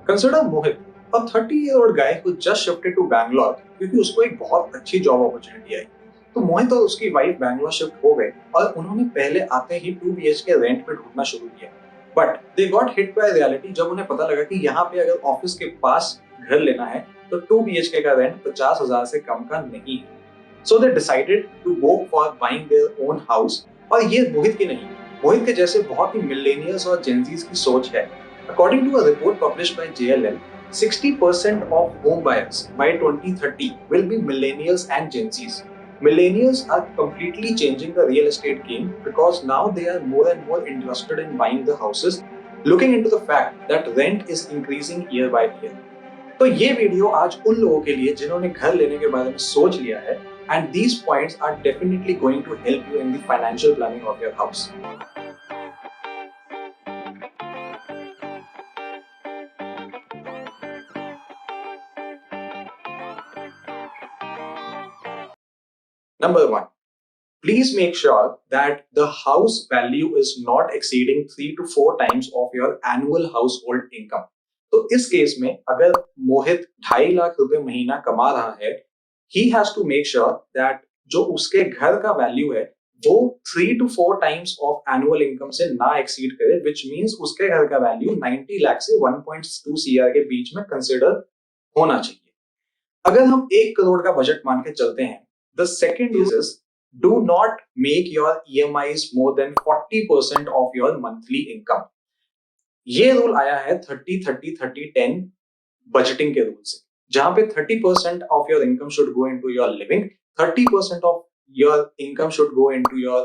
Consider Mohit, a 30-year-old guy who just shifted to Bangalore क्योंकि उसको एक बहुत अच्छी जॉब अपॉर्चुनिटी आई। तो मोहित और उसकी वाइफ बैंगलोर शिफ्ट हो गए और उन्होंने पहले आते ही 2 BHK रेंट पे ढूंढना शुरू किया। But they got hit by reality जब उन्हें पता लगा कि यहाँ पे अगर ऑफिस के पास घर लेना है तो 2 BHK का रेंट 50,000 से कम का नहीं है। So they decided to go for buying their own house. और ये मोहित की नहीं, मोहित के जैसे बहुत ही मिलेनियल्स और जेनजीज की सोच है। According to a report published by JLL, 60% of home buyers by 2030 will be millennials and Gen Zs. Millennials are completely changing the real estate game because now they are more and more interested in buying the houses, looking into the fact that rent is increasing year by year. तो ये video आज उन लोगों के लिए जिन्होंने घर लेने के बारे में सोच लिया है, and these points are definitely going to help you in the financial planning of your house. Number one, please make sure that the house value is not exceeding 3 to 4 times of your annual household income. तो इस case में अगर मोहित 2.5 लाख रुपए महीना कमा रहा है, he has to make sure that जो उसके घर का वैल्यू है वो 3 to 4 times of annual income से ना एक्सीड करे, which means उसके घर का वैल्यू 90 लाख से 1.2 CR के बीच में कंसिडर होना चाहिए। अगर हम 1 करोड़ का बजट मान के चलते हैं, the second is do not make your EMIs more than 40% of your monthly income. ये रूल आया है 30-30-30-10 बजटिंग के रूल से, जहां पे 30% of your income should go into your living, 30% of your income should go into your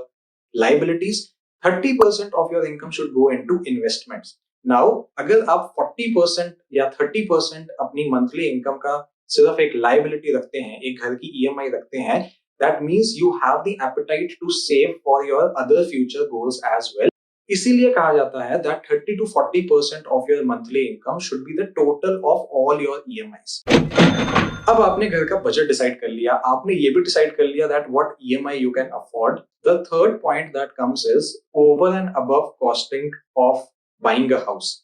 liabilities, 30% of your income should go into investments. Now, अगर आप 40% या 30% अपनी मंथली इनकम का सिर्फ एक लाइबिलिटी रखते हैं, एक घर की EMI रखते हैं, that means you have the appetite to save for your other future goals as well. इसीलिए कहा जाता है that 30 to 40% of your monthly income should be the total of all your EMIs. अब आपने घर का बजट डिसाइड कर लिया, आपने ये भी डिसाइड कर लिया that what EMI you can afford. The third point that comes is over and above costing of buying a house.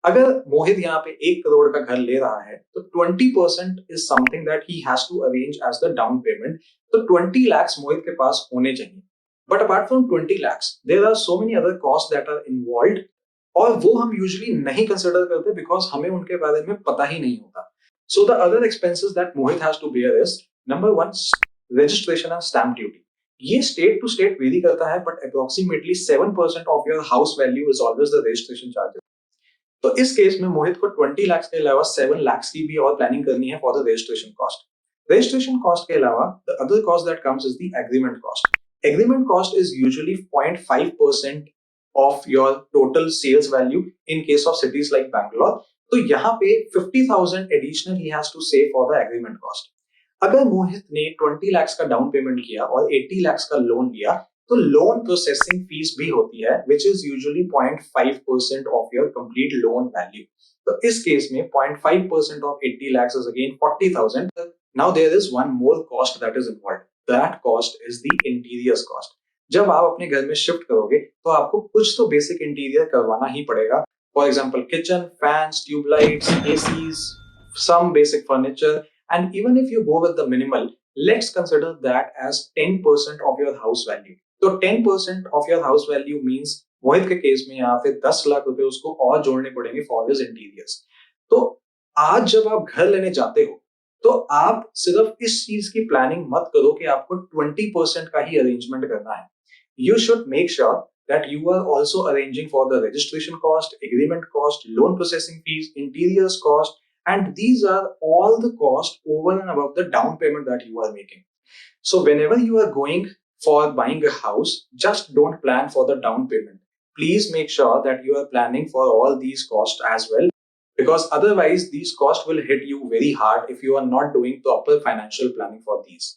अगर मोहित यहाँ पे 1 करोड़ का घर ले रहा है तो 20% is something that he has to arrange as the down payment. तो 20 lakhs मोहित के पास होने चाहिए। But apart from 20 lakhs, there are so many other costs that are involved और वो हम usually नहीं consider करते because हमें उनके बारे में पता ही नहीं होता. So the other expenses that Mohit has to bear is number one, registration and stamp duty. ये state to state vary करता है, but approximately 7% of your house value is always the registration charges. तो इस case में मोहित को 20 लाख के अलावा 7 लाख की भी और प्लानिंग करनी है for the registration cost. Registration cost के अलावा the other cost that comes is the agreement cost. Agreement cost is usually 0.5% of your total sales value in case of cities like Bangalore. तो यहाँ पे 50,000 additional he has to save for the agreement cost. अगर मोहित ने 20 लाख का down payment किया और 80 लाख का loan लिया तो लोन प्रोसेसिंग फीस भी होती है which is usually 0.5% of your complete loan value. तो इस केस में 0.5% of 80 lakhs is again 40,000. Now there is one more cost that is involved. That cost is the interiors cost. जब आप अपने घर में शिफ्ट करोगे तो आपको कुछ तो बेसिक इंटीरियर करवाना ही पड़ेगा। For example kitchen, fans, tubelights, ACs, some basic furniture, and even if you go with the minimal, let's consider that as 10% of your house value. तो 10% of your house value means मोहित के case में यहाँ पे 10 लाख रुपए उसको और जोड़ने पड़ेंगे फॉर हिज इंटीरियर्स। तो आज जब आप घर लेने जाते हो तो आप सिर्फ इस चीज की प्लानिंग मत करो कि आपको 20% का ही अरेंजमेंट करना है। You should make sure that you are also arranging for the registration cost, agreement cost, loan processing fees, interiors cost, and these are all the costs over and above the down payment that you are making. So whenever you are going for buying a house, just don't plan for the down payment. Please make sure that you are planning for all these costs as well, because otherwise these costs will hit you very hard if you are not doing proper financial planning for these.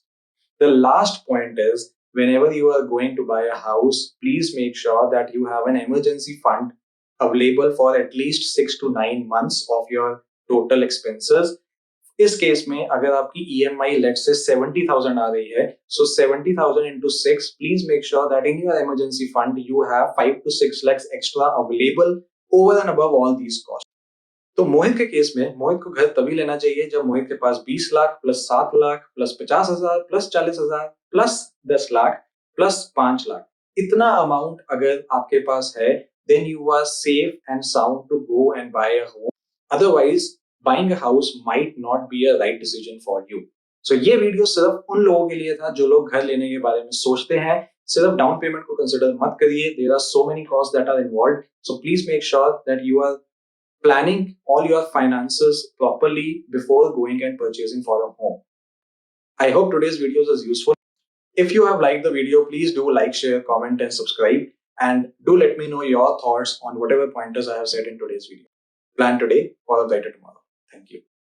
The last point is whenever you are going to buy a house, please make sure that you have an emergency fund available for at least 6 to 9 months of your total expenses. इस case में अगर आपकी EMI let's say 70,000 आ रही है, so 70,000 into 6, please make sure that in your emergency fund you have 5 to 6 lakhs extra available over and above all these costs. तो मोहित के case में मोहित को घर तभी लेना चाहिए जब मोहित के पास 20 lakh plus 7 lakh plus 50,000 plus 40,000 plus 10 lakh plus 5 lakh, इतना अमाउंट अगर आपके पास है, then you are safe and sound to go and buy a home. Otherwise, buying a house might not be a right decision for you. So ये video सिर्फ उन लोगों के लिए था जो लोग घर लेने के बारे में सोचते हैं. सिर्फ डाउन पेमेंट को कंसिडर मत करिए. There are so many costs that are involved. So please make sure that you are planning all your finances properly before going and purchasing for a home. I hope today's video was useful. If you have liked the video, please do like, share, comment, and subscribe. And do let me know your thoughts on whatever pointers I have said in today's video. Plan today for a better tomorrow. Thank you.